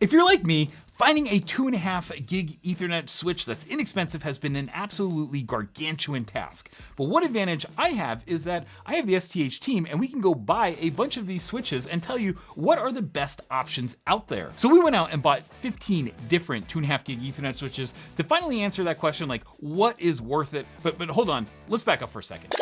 If you're like me, finding a 2.5 gig Ethernet switch that's inexpensive has been an absolutely gargantuan task. But one advantage I have is that I have the STH team and we can go buy a bunch of these switches and tell you what are the best options out there. So we went out and bought 15 different 2.5 gig Ethernet switches to finally answer that question, like what is worth it? But hold on, let's back up for a second.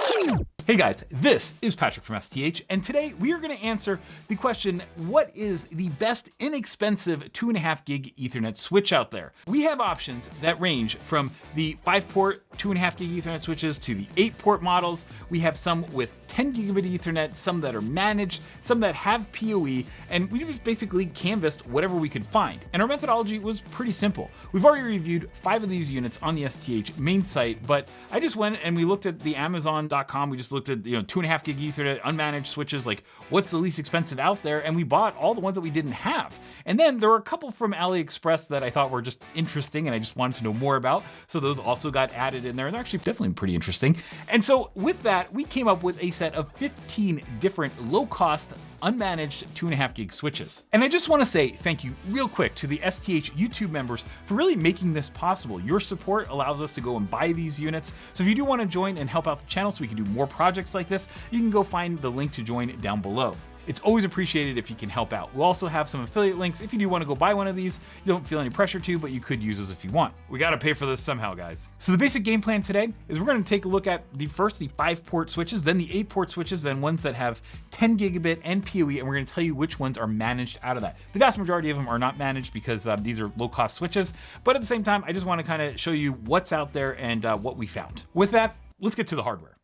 Hey guys, this is Patrick from STH, and today we are gonna answer the question, what is the best inexpensive 2.5 gig Ethernet switch out there? We have options that range from the 5-port 2.5 gig Ethernet switches to the 8-port models. We have some with 10 gigabit Ethernet, some that are managed, some that have PoE, and we just basically canvassed whatever we could find. And our methodology was pretty simple. We've already reviewed 5 of these units on the STH main site, but I just went and we looked at the Amazon.com. We just looked at 2.5 gig Ethernet unmanaged switches, like what's the least expensive out there, and we bought all the ones that we didn't have. And then there were a couple from AliExpress that I thought were just interesting and I just wanted to know more about, so those also got added in there, and they're actually definitely pretty interesting. And so with that, we came up with a set of 15 different low-cost unmanaged 2.5 gig switches. And I just want to say thank you real quick to the STH YouTube members for really making this possible. Your support allows us to go and buy these units. So if you do want to join and help out the channel so we can do more projects like this, you can go find the link to join down below. It's always appreciated if you can help out. We'll also have some affiliate links if you do want to go buy one of these. You don't feel any pressure to, but you could use those if you want. We got to pay for this somehow, guys. So the basic game plan today is we're going to take a look at the 5-port switches, then the 8-port switches, then ones that have 10 gigabit and PoE, and we're going to tell you which ones are managed out of that. The vast majority of them are not managed because these are low-cost switches, but at the same time, I just want to kind of show you what's out there and what we found. With that, let's get to the hardware.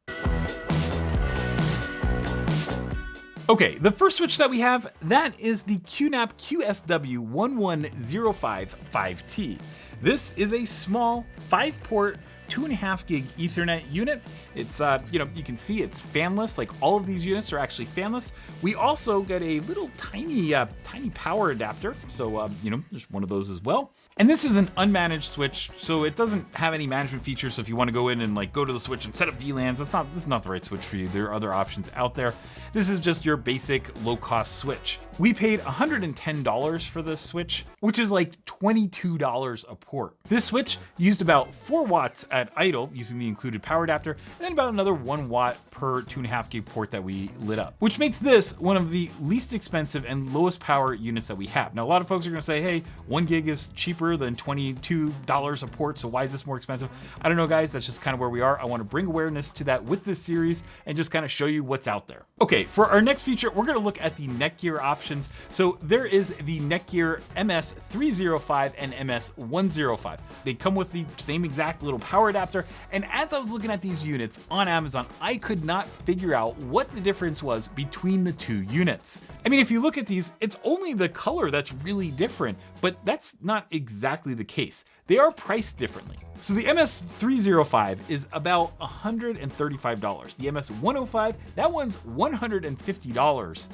Okay, the first switch that we have, that is the QNAP QSW11005T. This is a small 5-port 2.5 gig Ethernet unit. It's, you can see it's fanless, like all of these units are actually fanless. We also get a little tiny power adapter. So, there's one of those as well. And this is an unmanaged switch, so it doesn't have any management features. So if you want to go in and like go to the switch and set up VLANs, this is not the right switch for you. There are other options out there. This is just your basic low-cost switch. We paid $110 for this switch, which is like $22 a port. This switch used about 4 watts at idle using the included power adapter, and then about another 1 watt per 2.5 gig port that we lit up, which makes this one of the least expensive and lowest power units that we have. Now, a lot of folks are gonna say, hey, 1 gig is cheaper than $22 a port, so why is this more expensive? I don't know, guys, that's just kind of where we are. I wanna bring awareness to that with this series and just kind of show you what's out there. Okay, for our next feature, we're gonna look at the Netgear options. So there is the Netgear MS305 and MS105. They come with the same exact little power adapter, and as I was looking at these units on Amazon, I could not figure out what the difference was between the two units. I mean, if you look at these, it's only the color that's really different, but that's not exactly the case. They are priced differently. So the MS305 is about $135. The MS105, that one's $150.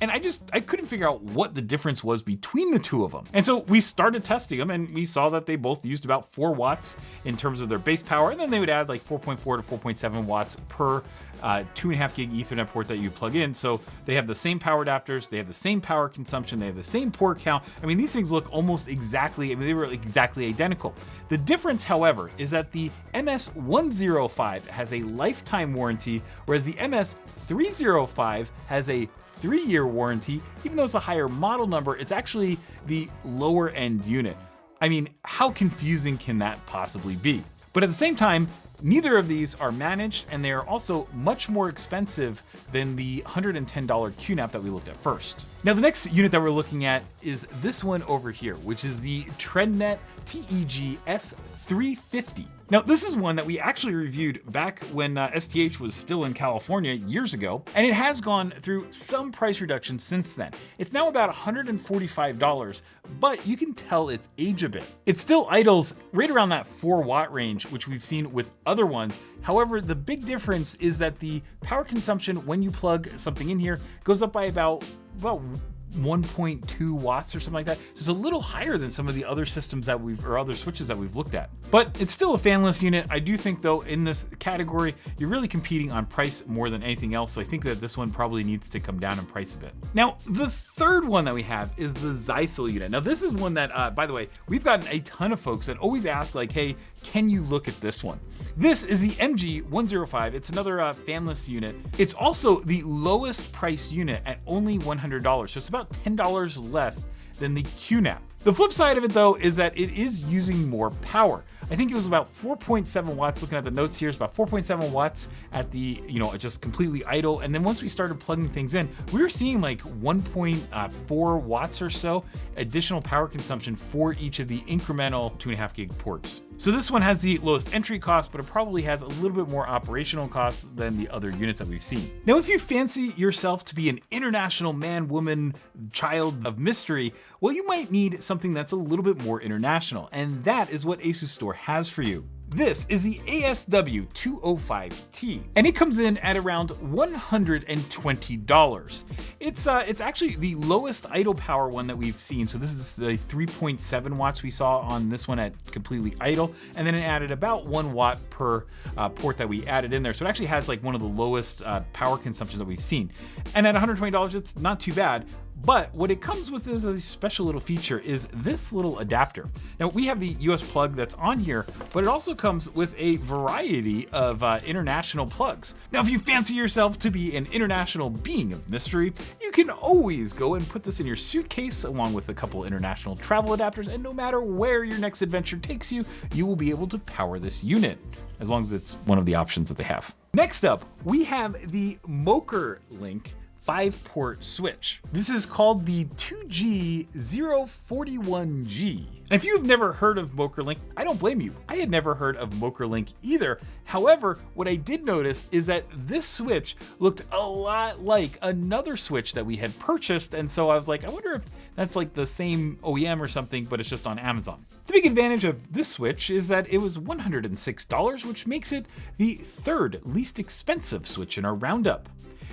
And I couldn't figure out what the difference was between the two of them. And so we started testing them and we saw that they both used about 4 watts in terms of their base power. And then they would add like 4.4 to 4.7 watts per 2.5 gig Ethernet port that you plug in. So they have the same power adapters, they have the same power consumption, they have the same port count. I mean, these things look almost exactly, they were exactly identical. The difference, however, is that the MS105 has a lifetime warranty, whereas the MS305 has a 3-year warranty. Even though it's a higher model number, it's actually the lower end unit. I mean, how confusing can that possibly be? But at the same time, neither of these are managed, and they are also much more expensive than the $110 QNAP that we looked at first. Now, the next unit that we're looking at is this one over here, which is the TRENDnet TEG-S350. Now, this is one that we actually reviewed back when STH was still in California years ago, and it has gone through some price reduction since then. It's now about $145, but you can tell its age a bit. It still idles right around that 4 watt range, which we've seen with other ones. However, the big difference is that the power consumption when you plug something in here goes up by about 1.2 watts or something like that. So it's a little higher than some of the other systems that or other switches that we've looked at. But it's still a fanless unit. I do think though, in this category, you're really competing on price more than anything else. So I think that this one probably needs to come down in price a bit. Now, the third one that we have is the Zyxel unit. Now this is one that, by the way, we've gotten a ton of folks that always ask like, hey, can you look at this one? This is the MG-105. It's another fanless unit. It's also the lowest priced unit at only $100. So it's about $10 less than the QNAP. The flip side of it though is that it is using more power. I think it was about 4.7 watts, looking at the notes here, it's about 4.7 watts at the, just completely idle. And then once we started plugging things in, we were seeing like 1.4 watts or so additional power consumption for each of the incremental 2.5 gig ports. So this one has the lowest entry cost, but it probably has a little bit more operational costs than the other units that we've seen. Now, if you fancy yourself to be an international man, woman, child of mystery, well, you might need something that's a little bit more international, and that is what Asustor has for you. This is the ASW205T, and it comes in at around $120. It's actually the lowest idle power one that we've seen. So this is the 3.7 watts we saw on this one at completely idle, and then it added about 1 watt per port that we added in there. So it actually has like one of the lowest power consumptions that we've seen. And at $120, it's not too bad. But what it comes with is a special little feature is this little adapter. Now we have the US plug that's on here, but it also comes with a variety of international plugs. Now, if you fancy yourself to be an international being of mystery, you can always go and put this in your suitcase along with a couple international travel adapters, and no matter where your next adventure takes you, you will be able to power this unit, as long as it's one of the options that they have. Next up, we have the MokerLink 5-port switch. This is called the 2G041G. And if you've never heard of MokerLink, I don't blame you. I had never heard of MokerLink either. However, what I did notice is that this switch looked a lot like another switch that we had purchased. And so I was like, I wonder if that's like the same OEM or something, but it's just on Amazon. The big advantage of this switch is that it was $106, which makes it the third least expensive switch in our roundup.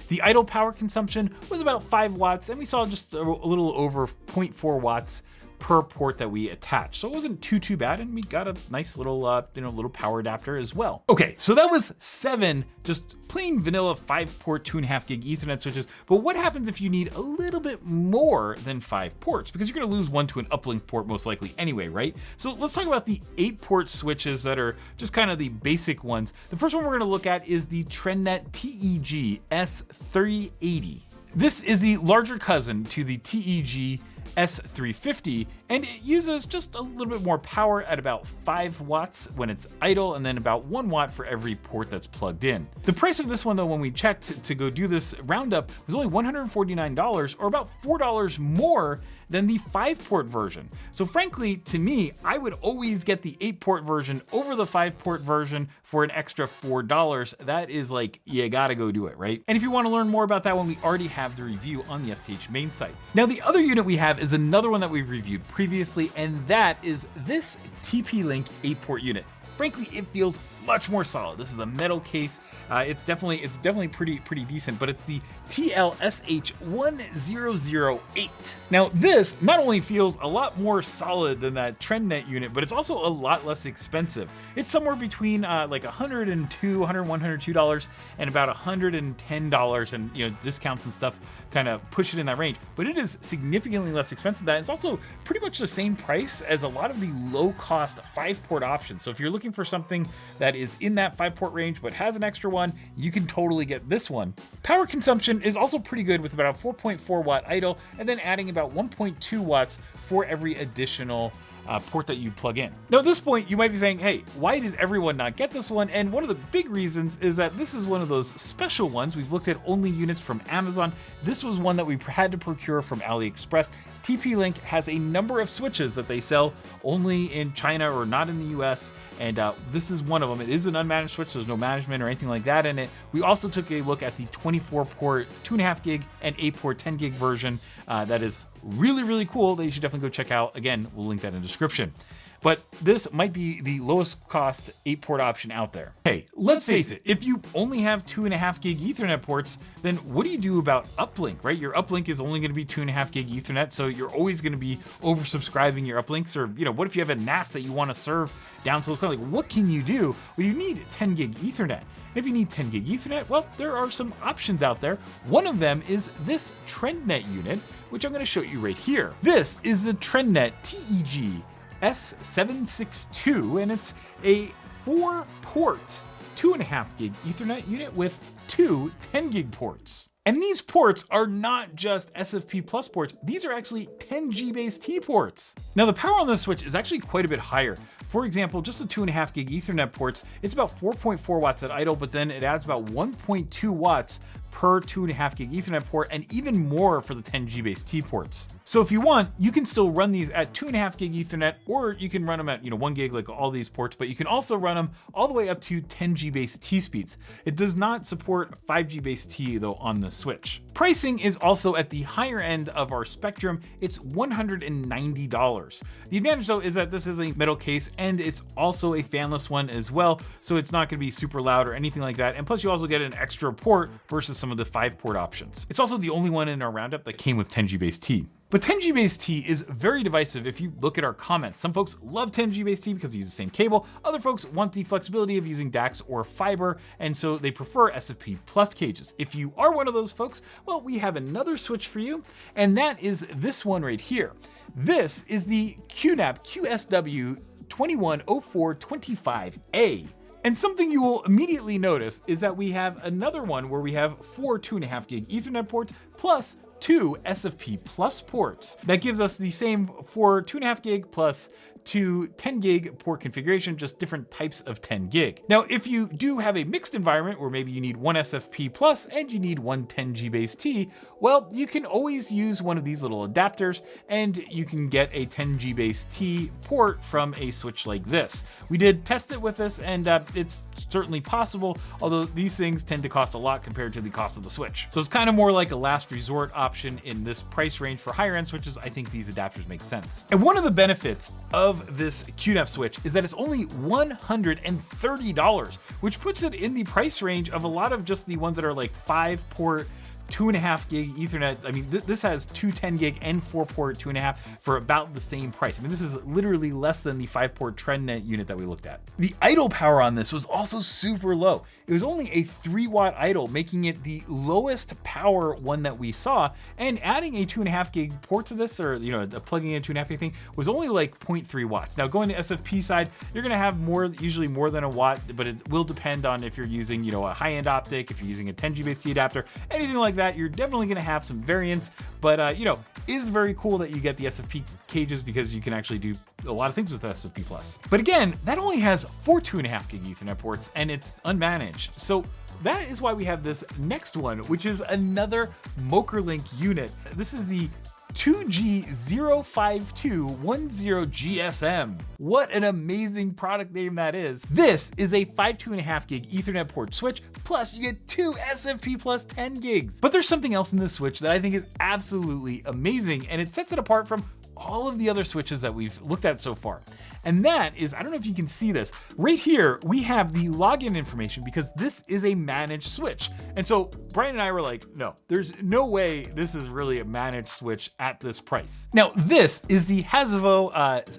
The idle power consumption was about 5 watts, and we saw just a little over 0.4 watts per port that we attached. So it wasn't too bad, and we got a nice little, little power adapter as well. Okay, so that was 7 just plain vanilla 5-port 2.5 gig Ethernet switches. But what happens if you need a little bit more than 5 ports? Because you're gonna lose one to an uplink port most likely anyway, right? So let's talk about the 8-port switches that are just kind of the basic ones. The first one we're gonna look at is the TRENDnet TEG-S380. This is the larger cousin to the TEG-S350, and it uses just a little bit more power at about 5 watts when it's idle, and then about 1 watt for every port that's plugged in. The price of this one though, when we checked to go do this roundup, was only $149, or about $4 more than the 5-port version. So frankly, to me, I would always get the 8-port version over the 5-port version for an extra $4. That is like, you gotta go do it, right? And if you wanna learn more about that one, we already have the review on the STH main site. Now, the other unit we have is another one that we've reviewed previously, and that is this TP-Link 8-port unit. Frankly, it feels much more solid. This is a metal case. It's definitely pretty decent, but it's the TLSH1008. Now this not only feels a lot more solid than that TRENDnet unit, but it's also a lot less expensive. It's somewhere between like $102 and about $110, and discounts and stuff kind of push it in that range. But it is significantly less expensive than that. It's also pretty much the same price as a lot of the low-cost 5-port options. So if you're looking for something that is in that 5-port range but has an extra one, you can totally get this one. Power consumption is also pretty good with about a 4.4 watt idle, and then adding about 1.2 watts for every additional port that you plug in. Now at this point, you might be saying, hey, why does everyone not get this one? And one of the big reasons is that this is one of those special ones. We've looked at only units from Amazon. This was one that we had to procure from AliExpress. TP-Link has a number of switches that they sell only in China or not in the US, and this is one of them. It is an unmanaged switch, so there's no management or anything like that in it. We also took a look at the 24-port 2.5 gig and 8-port 10 gig version that is really, really cool that you should definitely go check out. Again, we'll link that in the description. But this might be the lowest cost 8-port option out there. Hey, let's face it, if you only have 2.5 gig Ethernet ports, then what do you do about Uplink, right? Your Uplink is only gonna be 2.5 gig Ethernet, so you're always gonna be oversubscribing your Uplinks, or what if you have a NAS that you wanna serve down to those kind of like, what can you do? Well, you need 10 gig Ethernet. And if you need 10 gig Ethernet, well, there are some options out there. One of them is this TRENDnet unit, which I'm gonna show you right here. This is the TRENDnet TEG-S762, and it's a 4-port, 2.5 gig Ethernet unit with 2 10 gig ports. And these ports are not just SFP plus ports, these are actually 10G-based ports. Now the power on this switch is actually quite a bit higher. For example, just the 2.5 gig Ethernet ports, it's about 4.4 watts at idle, but then it adds about 1.2 watts per 2.5 gig Ethernet port, and even more for the 10G-based T ports. So if you want, you can still run these at 2.5 gig Ethernet, or you can run them at 1 gig like all these ports, but you can also run them all the way up to 10G-based T speeds. It does not support 5G-based T though on the switch. Pricing is also at the higher end of our spectrum. It's $190. The advantage though is that this is a metal case, and it's also a fanless one as well, so it's not going to be super loud or anything like that. And plus you also get an extra port versus some of the 5-port options. It's also the only one in our roundup that came with 10G-based T. But 10G-based T is very divisive if you look at our comments. Some folks love 10G-based T because they use the same cable. Other folks want the flexibility of using DAX or fiber, and so they prefer SFP plus cages. If you are one of those folks, well, we have another switch for you, and that is this one right here. This is the QNAP QSW2104225A. And something you will immediately notice is that we have another one where we have 4 2.5 gig Ethernet ports plus 2 SFP plus ports. That gives us the same 4 2.5 gig plus 2 10 gig port configuration, just different types of 10 gig. Now, if you do have a mixed environment where maybe you need 1 SFP plus and you need 1 10G-based T, well, you can always use one of these little adapters and you can get a 10G-based T port from a switch like this. We did test it with this, and it's certainly possible, although these things tend to cost a lot compared to the cost of the switch. So it's kind of more like a last resort option in this price range. For higher end switches, I think these adapters make sense. And one of the benefits of this QNAP switch is that it's only $130, which puts it in the price range of a lot of just the ones that are like 5-port 2.5 gig Ethernet. I mean, this has 2 10 gig and 4-port 2.5 for about the same price. I mean, this is literally less than the 5-port TRENDnet unit that we looked at. The idle power on this was also super low. It was only a 3-watt idle, making it the lowest power one that we saw. And adding a 2.5 gig port to this, or plugging in a 2.5 gig thing, was only like 0.3 watts. Now, going to SFP side, you're gonna have usually more than a watt, but it will depend on if you're using a high-end optic, if you're using a 10G-based T adapter, anything like that. You're definitely going to have some variance, but it is very cool that you get the SFP cages because you can actually do a lot of things with SFP plus. But again, that only has 4 2.5 gig Ethernet ports, and it's unmanaged. So that is why we have this next one, which is another MokerLink unit. This is the 2G05210GSM. What an amazing product name that is. This is a 2.5 gig Ethernet port switch, plus you get 2 SFP plus 10 gigs. But there's something else in this switch that I think is absolutely amazing, and it sets it apart from all of the other switches that we've looked at so far. And that is, I don't know if you can see this, right here we have the login information because this is a managed switch. And so Brian and I were like, no, there's no way this is really a managed switch at this price. Now this is the Hasivo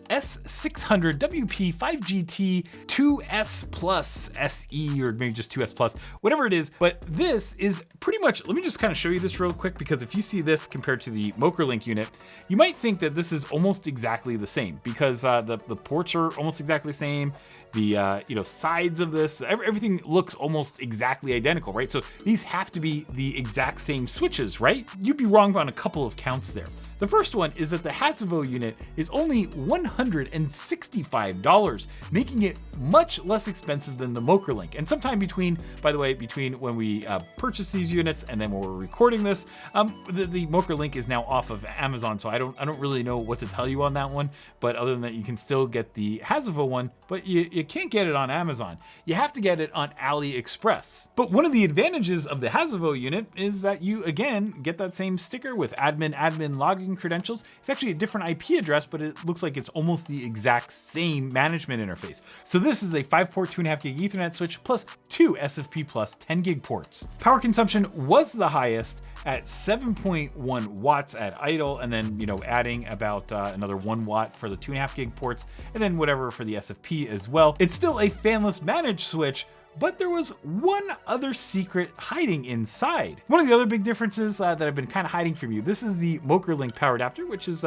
S1100W P-8GT 2S Plus SE, or maybe just 2S Plus, whatever it is. But this is pretty much, let me just kind of show you this real quick, because if you see this compared to the MokerLink unit, you might think that this is almost exactly the same, because the ports are almost exactly the same. The sides of this, everything looks almost exactly identical, right? So these have to be the exact same switches, right? You'd be wrong on a couple of counts there. The first one is that the Hasivo unit is only $165, making it much less expensive than the MokerLink. And sometime between, by the way, between when we purchased these units and then when we're recording this, the MokerLink is now off of Amazon, so I don't really know what to tell you on that one. But other than that, you can still get the Hasivo one, but you can't get it on Amazon. You have to get it on AliExpress. But one of the advantages of the Hasivo unit is that you, again, get that same sticker with admin logging login credentials. It's actually a different IP address, but it looks like it's almost the exact same management interface. So this is a 5-port 2.5 gig Ethernet switch plus 2 SFP plus 10 gig ports. Power consumption was the highest at 7.1 watts at idle, and then adding about another 1 watt for the 2.5 gig ports, and then whatever for the SFP as well. It's still a fanless managed switch, but there was one other secret hiding inside. One of the other big differences that I've been kind of hiding from you, this is the MokerLink power adapter, which is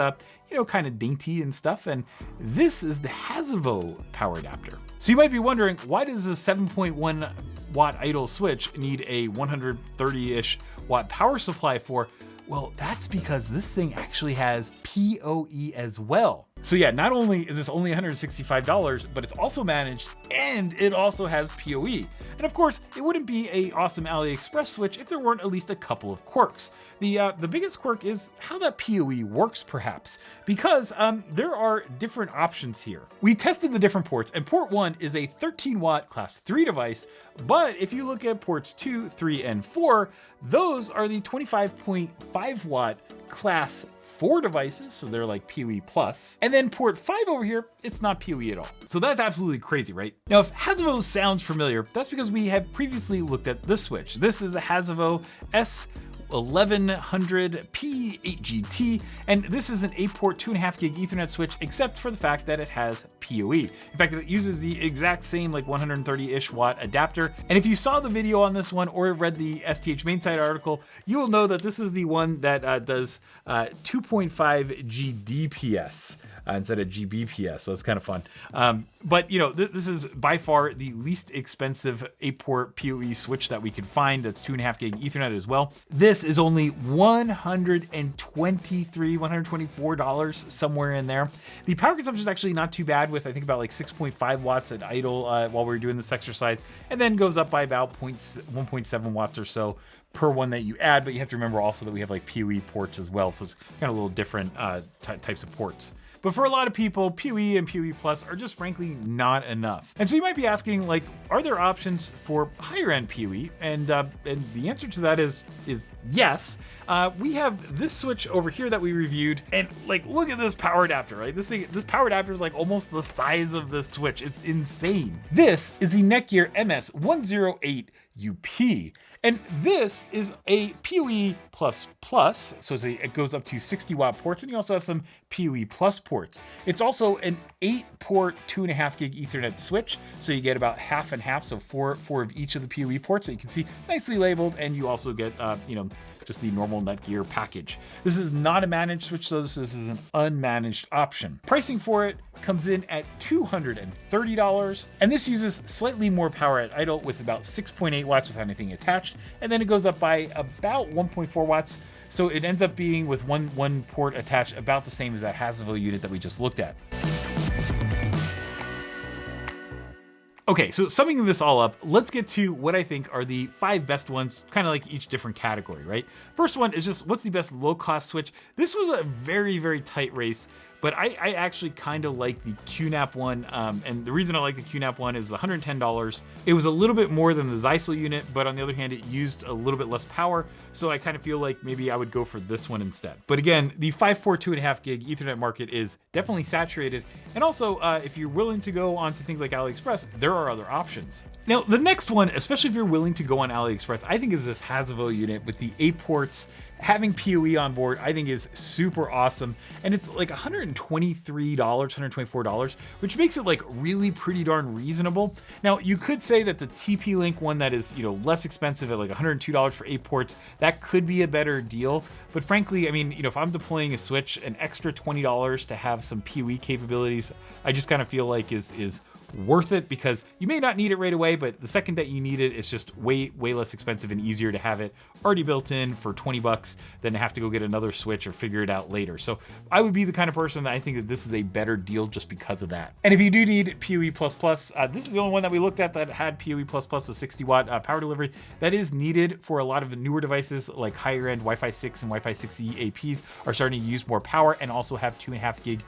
kind of dainty and stuff, and this is the Hasivo power adapter. So you might be wondering, why does the 7.1 watt idle switch need a 130-ish watt power supply for? Well, that's because this thing actually has PoE as well. So yeah, not only is this only $165, but it's also managed and it also has PoE. And of course, it wouldn't be an awesome AliExpress switch if there weren't at least a couple of quirks. The biggest quirk is how that PoE works, perhaps, because there are different options here. We tested the different ports, and port 1 is a 13 watt class 3 device, but if you look at ports 2, 3, and 4, those are the 25.5 watt class 4 devices, so they're like PoE plus. And then port 5 over here, it's not PoE at all. So that's absolutely crazy, right? Now, if Hasivo sounds familiar, that's because we have previously looked at this switch. This is a Hasivo S1100P-8GT, and this is an 8-port 2.5 gig Ethernet switch, except for the fact that it has PoE. In fact, it uses the exact same 130-ish watt adapter. And if you saw the video on this one or read the STH main site article, you will know that this is the one that does 2.5 GDPS. Instead of GBPS, so it's kind of fun. But this is by far the least expensive 8-port PoE switch that we could find that's 2.5 gig Ethernet as well. This is only $124, somewhere in there. The power consumption is actually not too bad, with I think about 6.5 watts at idle while we were doing this exercise, and then goes up by about 1.7 watts or so per one that you add. But you have to remember also that we have PoE ports as well, so it's kind of a little different types of ports. But for a lot of people, PoE and PoE Plus are just frankly not enough. And so you might be asking, are there options for higher end PoE? And the answer to that is yes. We have this switch over here that we reviewed, and look at this power adapter, right? This power adapter is almost the size of this switch. It's insane. This is the Netgear MS108UP. And this is a PoE++, so it goes up to 60 watt ports, and you also have some PoE plus ports. It's also an 8-port 2.5 gig Ethernet switch, so you get about half and half, so four of each of the PoE ports that you can see nicely labeled, and you also get just the normal Netgear package. This is not a managed switch, so this is an unmanaged option. Pricing for it comes in at $230, and this uses slightly more power at idle with about 6.8 watts without anything attached, and then it goes up by about 1.4 watts. So it ends up being, with one port attached, about the same as that Hasivo unit that we just looked at. Okay, so summing this all up, let's get to what I think are the 5 best ones, kind of each different category, right? First one is just, what's the best low-cost switch? This was a very, very tight race, but I actually kind of like the QNAP one, and the reason I like the QNAP one is $110. It was a little bit more than the Zyxel unit, but on the other hand, it used a little bit less power, so I kind of feel like maybe I would go for this one instead. But again, the 5-port 2.5 gig Ethernet market is definitely saturated, and also if you're willing to go onto things like AliExpress, there are other options. Now, the next one, especially if you're willing to go on AliExpress, I think is this Hasivo unit with the 8 ports. Having PoE on board, I think, is super awesome, and it's $123, $124, which makes it really pretty darn reasonable. Now, you could say that the TP-Link one that is less expensive at $102 for 8 ports, that could be a better deal. But frankly, I mean, if I'm deploying a switch, an extra $20 to have some PoE capabilities, I just kind of feel like is worth it, because you may not need it right away, but the second that you need it, it's just way less expensive and easier to have it already built in for 20 bucks than to have to go get another switch or figure it out later. So I would be the kind of person that I think that this is a better deal just because of that. And if you do need PoE++, this is the only one that we looked at that had PoE++, so 60 watt power delivery. That is needed for a lot of the newer devices, like higher end Wi-Fi 6 and Wi-Fi 6E APs are starting to use more power and also have 2.5 gig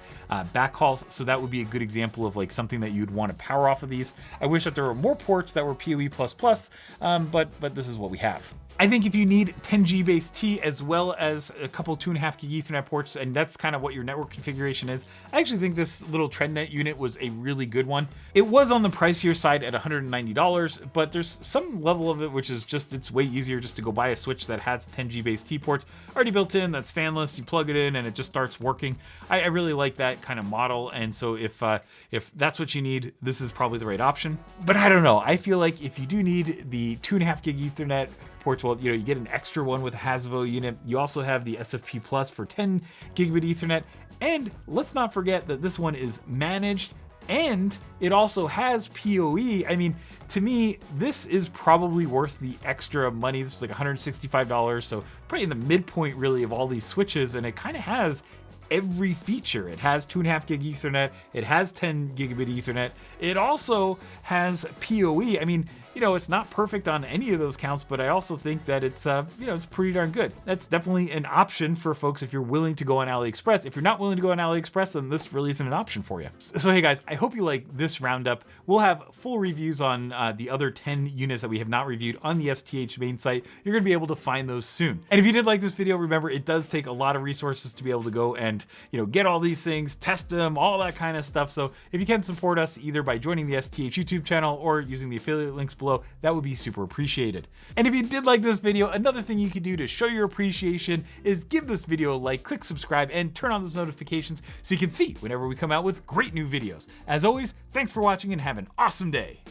backhauls. So that would be a good example of something that you'd want to power off of these. I wish that there were more ports that were PoE++, but this is what we have. I think if you need 10G base T as well as a couple 2.5 gig Ethernet ports, and that's kind of what your network configuration is, I actually think this little TRENDnet unit was a really good one. It was on the pricier side at $190, but there's some level of it which is just, it's way easier just to go buy a switch that has 10G base T ports already built in, that's fanless, you plug it in and it just starts working. I really like that kind of model, and so if that's what you need, this is probably the right option. But I don't know, I feel like if you do need the 2.5 gig Ethernet ports, well, you get an extra one with a Hasivo unit. You also have the SFP Plus for 10 gigabit Ethernet. And let's not forget that this one is managed and it also has PoE. I mean, to me, this is probably worth the extra money. This is like $165, so probably in the midpoint really of all these switches, and it kind of has every feature. It has 2.5 gig Ethernet, it has 10 gigabit Ethernet, it also has PoE. I mean, it's not perfect on any of those counts, but I also think that it's, it's pretty darn good. That's definitely an option for folks if you're willing to go on AliExpress. If you're not willing to go on AliExpress, then this really isn't an option for you. So hey guys, I hope you like this roundup. We'll have full reviews on the other 10 units that we have not reviewed on the STH main site. You're gonna be able to find those soon. And if you did like this video, remember it does take a lot of resources to be able to go and get all these things, test them, all that kind of stuff. So if you can support us either by joining the STH YouTube channel or using the affiliate links below, that would be super appreciated. And if you did like this video, another thing you can do to show your appreciation is give this video a like, click subscribe, and turn on those notifications so you can see whenever we come out with great new videos. As always, thanks for watching and have an awesome day.